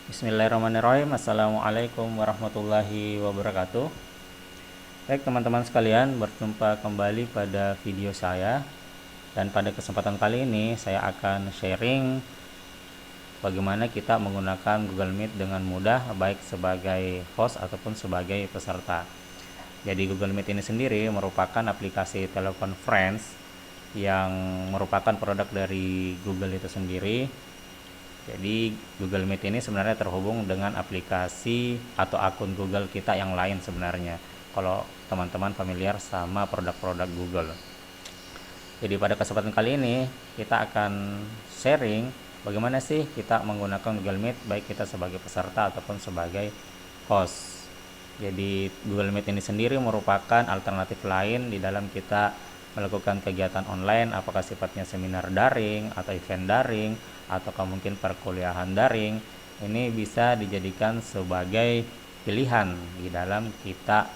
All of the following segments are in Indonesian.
Bismillahirrahmanirrahim. Assalamualaikum warahmatullahi wabarakatuh. Baik teman-teman sekalian, berjumpa kembali pada video saya. Dan pada kesempatan kali ini saya akan sharing bagaimana kita menggunakan Google Meet dengan mudah, baik sebagai host ataupun sebagai peserta. Jadi Google Meet ini sendiri merupakan aplikasi teleconference yang merupakan produk dari Google itu sendiri. Jadi Google Meet ini sebenarnya terhubung dengan aplikasi atau akun Google kita yang lain sebenarnya, kalau teman-teman familiar sama produk-produk Google. Jadi pada kesempatan kali ini kita akan sharing bagaimana sih kita menggunakan Google Meet, baik kita sebagai peserta ataupun sebagai host. Jadi Google Meet ini sendiri merupakan alternatif lain di dalam kita melakukan kegiatan online, apakah sifatnya seminar daring atau event daring ataukah mungkin perkuliahan daring. Ini bisa dijadikan sebagai pilihan di dalam kita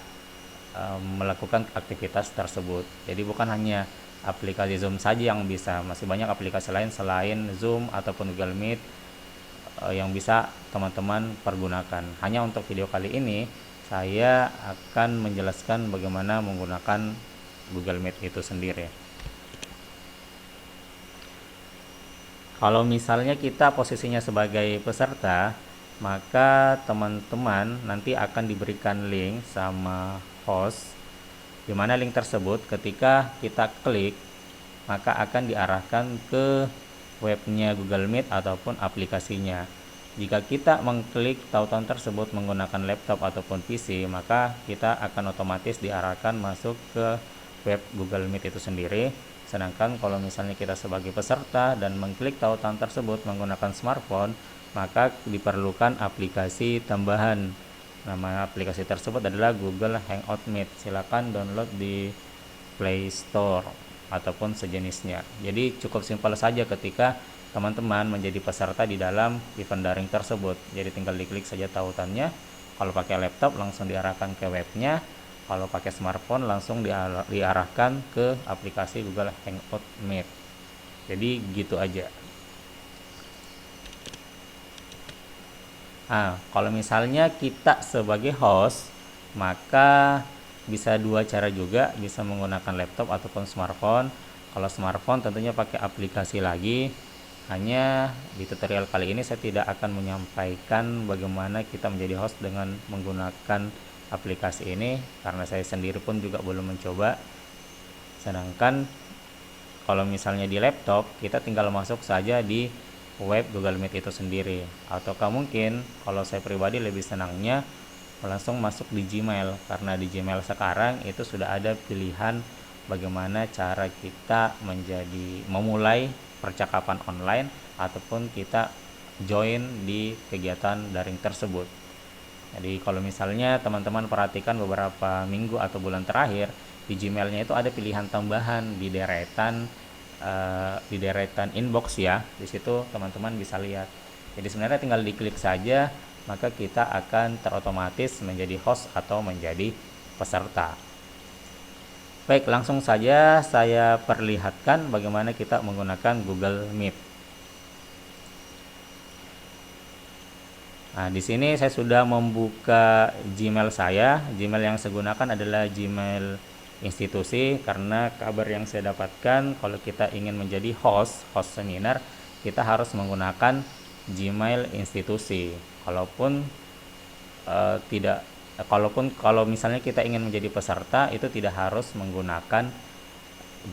melakukan aktivitas tersebut. Jadi bukan hanya aplikasi Zoom saja yang bisa, masih banyak aplikasi lain selain Zoom ataupun Google Meet yang bisa teman-teman pergunakan. Hanya untuk video kali ini saya akan menjelaskan bagaimana menggunakan Google Meet itu sendiri. Kalau misalnya kita posisinya sebagai peserta, maka teman-teman nanti akan diberikan link sama host, di mana link tersebut ketika kita klik maka akan diarahkan ke webnya Google Meet ataupun aplikasinya. Jika kita mengklik tautan tersebut menggunakan laptop ataupun PC, maka kita akan otomatis diarahkan masuk ke web Google Meet itu sendiri. Sedangkan kalau misalnya kita sebagai peserta dan mengklik tautan tersebut menggunakan smartphone, maka diperlukan aplikasi tambahan. Nama aplikasi tersebut adalah Google Hangout Meet. Silakan download di Play Store ataupun sejenisnya. Jadi cukup simpel saja ketika teman-teman menjadi peserta di dalam event daring tersebut. Jadi tinggal diklik saja tautannya. Kalau pakai laptop langsung diarahkan ke webnya. Kalau pakai smartphone langsung diarahkan ke aplikasi Google Hangout Meet. Jadi gitu aja. Kalau misalnya kita sebagai host, maka bisa dua cara juga, bisa menggunakan laptop ataupun smartphone. Kalau smartphone tentunya pakai aplikasi lagi. Hanya di tutorial kali ini saya tidak akan menyampaikan bagaimana kita menjadi host dengan menggunakan aplikasi ini, karena saya sendiri pun juga belum mencoba. Sedangkan kalau misalnya di laptop, kita tinggal masuk saja di web Google Meet itu sendiri. Ataukah mungkin kalau saya pribadi lebih senangnya langsung masuk di Gmail, karena di Gmail sekarang itu sudah ada pilihan bagaimana cara kita memulai percakapan online ataupun kita join di kegiatan daring tersebut. Jadi kalau misalnya teman-teman perhatikan beberapa minggu atau bulan terakhir, di Gmailnya itu ada pilihan tambahan di deretan inbox ya. Di situ teman-teman bisa lihat. Jadi sebenarnya tinggal diklik saja, maka kita akan terotomatis menjadi host atau menjadi peserta. Baik, langsung saja saya perlihatkan bagaimana kita menggunakan Google Meet. Di sini saya sudah membuka Gmail saya. Gmail yang saya gunakan adalah Gmail institusi, karena kabar yang saya dapatkan kalau kita ingin menjadi host seminar, kita harus menggunakan Gmail institusi. Kalau misalnya kita ingin menjadi peserta, itu tidak harus menggunakan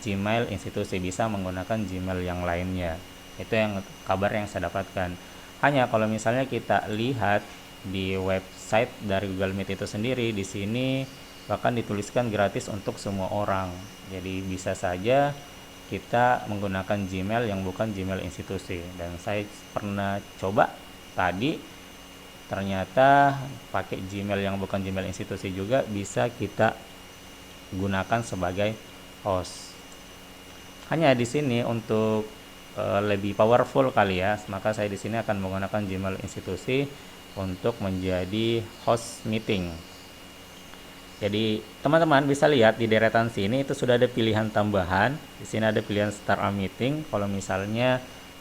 Gmail institusi, bisa menggunakan Gmail yang lainnya. Itu yang kabar yang saya dapatkan. Hanya kalau misalnya kita lihat di website dari Google Meet itu sendiri, di sini bahkan dituliskan gratis untuk semua orang. Jadi bisa saja kita menggunakan Gmail yang bukan Gmail institusi. Dan saya pernah coba tadi, ternyata pakai Gmail yang bukan Gmail institusi juga bisa kita gunakan sebagai host. Hanya di sini untuk lebih powerful kali ya, maka saya di sini akan menggunakan Gmail institusi untuk menjadi host meeting. Jadi teman-teman bisa lihat di deretan sini itu sudah ada pilihan tambahan. Di sini ada pilihan start a meeting. Kalau misalnya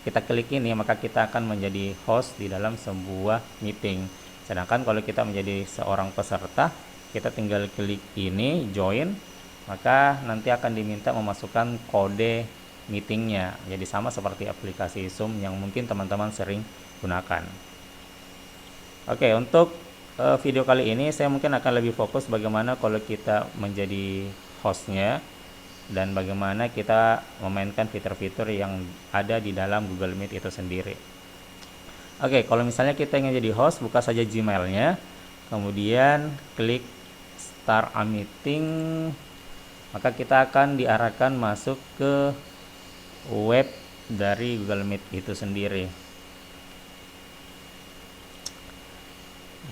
kita klik ini, maka kita akan menjadi host di dalam sebuah meeting. Sedangkan kalau kita menjadi seorang peserta, kita tinggal klik ini, join, maka nanti akan diminta memasukkan kode meetingnya. Jadi sama seperti aplikasi Zoom yang mungkin teman-teman sering gunakan. Oke, untuk video kali ini saya mungkin akan lebih fokus bagaimana kalau kita menjadi hostnya dan bagaimana kita memainkan fitur-fitur yang ada di dalam Google Meet itu sendiri. Oke, kalau misalnya kita ingin jadi host, buka saja Gmail-nya, kemudian klik Start a Meeting, maka kita akan diarahkan masuk ke web dari Google Meet itu sendiri.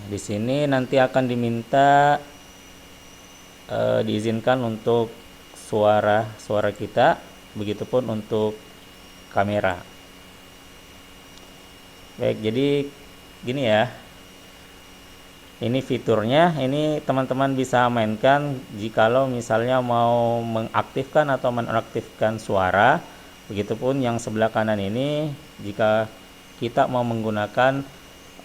Di sini nanti akan diminta diizinkan untuk suara kita, begitupun untuk kamera. Baik, jadi gini ya. Ini fiturnya, ini teman-teman bisa mainkan jikalau misalnya mau mengaktifkan atau menonaktifkan suara. Begitupun yang sebelah kanan ini jika kita mau menggunakan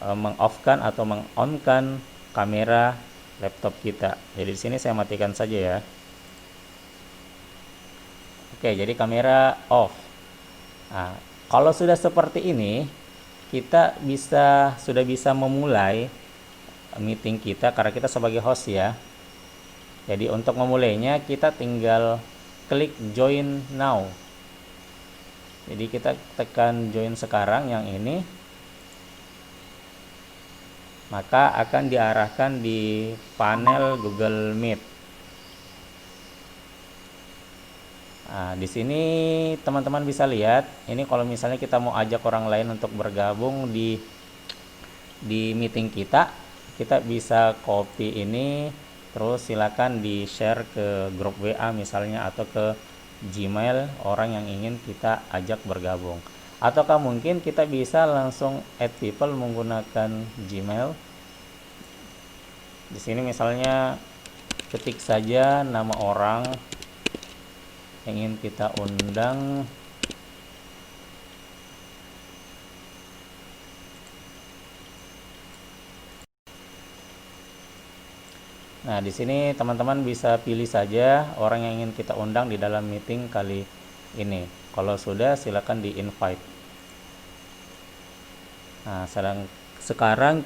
meng-off-kan atau meng-on-kan kamera laptop kita. Jadi di sini saya matikan saja ya. Oke, jadi kamera off. Nah, kalau sudah seperti ini, kita sudah bisa memulai meeting kita karena kita sebagai host ya. Jadi untuk memulainya kita tinggal klik join now. Jadi kita tekan join sekarang yang ini, maka akan diarahkan di panel Google Meet. Nah, di sini teman-teman bisa lihat, ini kalau misalnya kita mau ajak orang lain untuk bergabung di meeting kita bisa copy ini, terus silakan di share ke grup WA misalnya atau ke Gmail orang yang ingin kita ajak bergabung. Ataukah mungkin kita bisa langsung add people menggunakan Gmail. Di sini misalnya ketik saja nama orang yang ingin kita undang. Nah, di sini teman-teman bisa pilih saja orang yang ingin kita undang di dalam meeting kali ini. Kalau sudah, silakan di invite. Nah, sekarang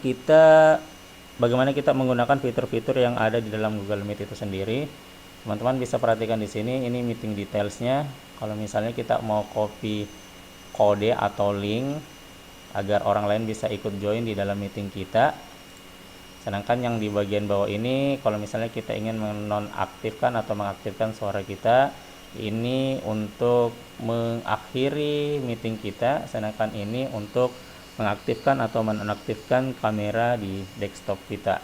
bagaimana kita menggunakan fitur-fitur yang ada di dalam Google Meet itu sendiri. Teman-teman bisa perhatikan di sini, ini meeting detailsnya. Kalau misalnya kita mau copy kode atau link agar orang lain bisa ikut join di dalam meeting kita. Sedangkan yang di bagian bawah ini, kalau misalnya kita ingin menonaktifkan atau mengaktifkan suara kita, ini untuk mengakhiri meeting kita. Sedangkan ini untuk mengaktifkan atau menonaktifkan kamera di desktop kita.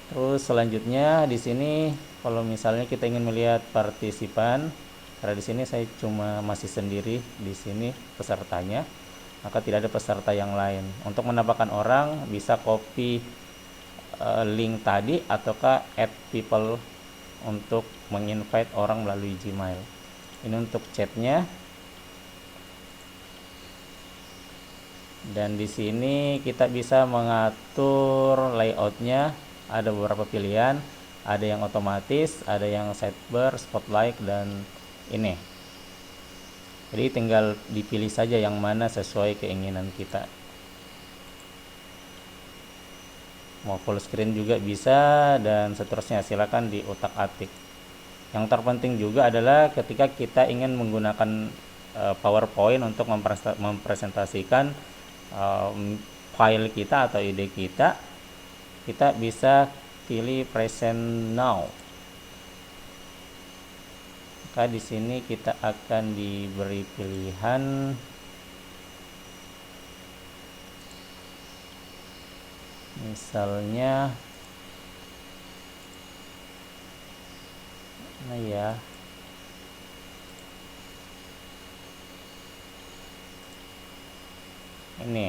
Terus selanjutnya di sini kalau misalnya kita ingin melihat partisipan, karena di sini saya cuma masih sendiri di sini pesertanya, maka tidak ada peserta yang lain. Untuk menambahkan orang bisa copy link tadi ataukah add people untuk menginvite orang melalui Gmail. Ini untuk chatnya. Dan di sini kita bisa mengatur layoutnya. Ada beberapa pilihan, ada yang otomatis, ada yang sidebar, spotlight, dan ini. Jadi tinggal dipilih saja yang mana sesuai keinginan kita. Mau full screen juga bisa dan seterusnya, silakan diutak-atik. Yang terpenting juga adalah ketika kita ingin menggunakan PowerPoint untuk mempresentasikan file kita atau ide kita bisa pilih present now. Maka di sini kita akan diberi pilihan misalnya ya ini.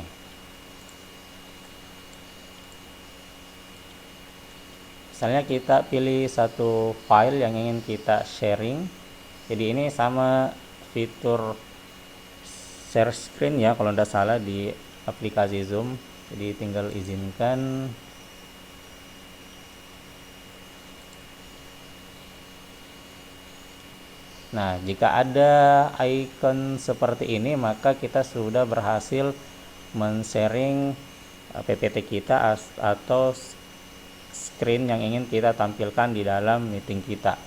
Misalnya kita pilih satu file yang ingin kita sharing. Jadi ini sama fitur share screen ya kalau tidak salah di aplikasi Zoom. Jadi tinggal izinkan. Nah, jika ada icon seperti ini, maka kita sudah berhasil men-sharing PPT kita atau screen yang ingin kita tampilkan di dalam meeting kita.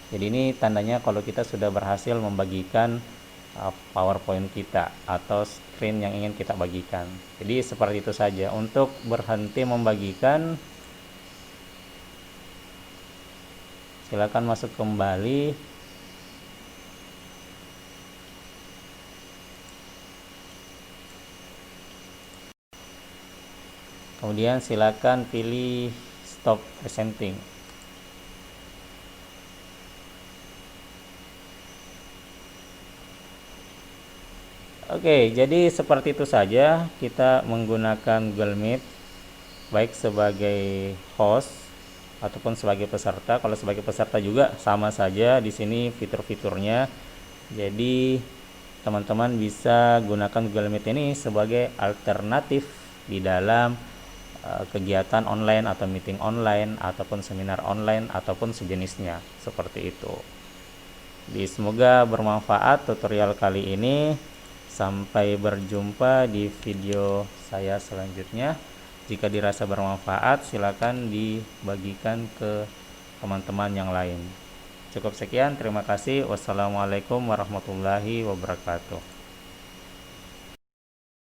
Jadi ini tandanya kalau kita sudah berhasil membagikan PowerPoint kita atau screen yang ingin kita bagikan. Jadi seperti itu saja. Untuk berhenti membagikan, silakan masuk kembali. Kemudian silakan pilih stop presenting. Oke, jadi seperti itu saja kita menggunakan Google Meet baik sebagai host ataupun sebagai peserta. Kalau sebagai peserta juga sama saja di sini fitur-fiturnya. Jadi teman-teman bisa gunakan Google Meet ini sebagai alternatif di dalam kegiatan online atau meeting online ataupun seminar online ataupun sejenisnya, seperti itu. Jadi semoga bermanfaat tutorial kali ini. Sampai berjumpa di video saya selanjutnya. Jika dirasa bermanfaat, silakan dibagikan ke teman-teman yang lain. Cukup sekian, terima kasih. Wassalamualaikum warahmatullahi wabarakatuh.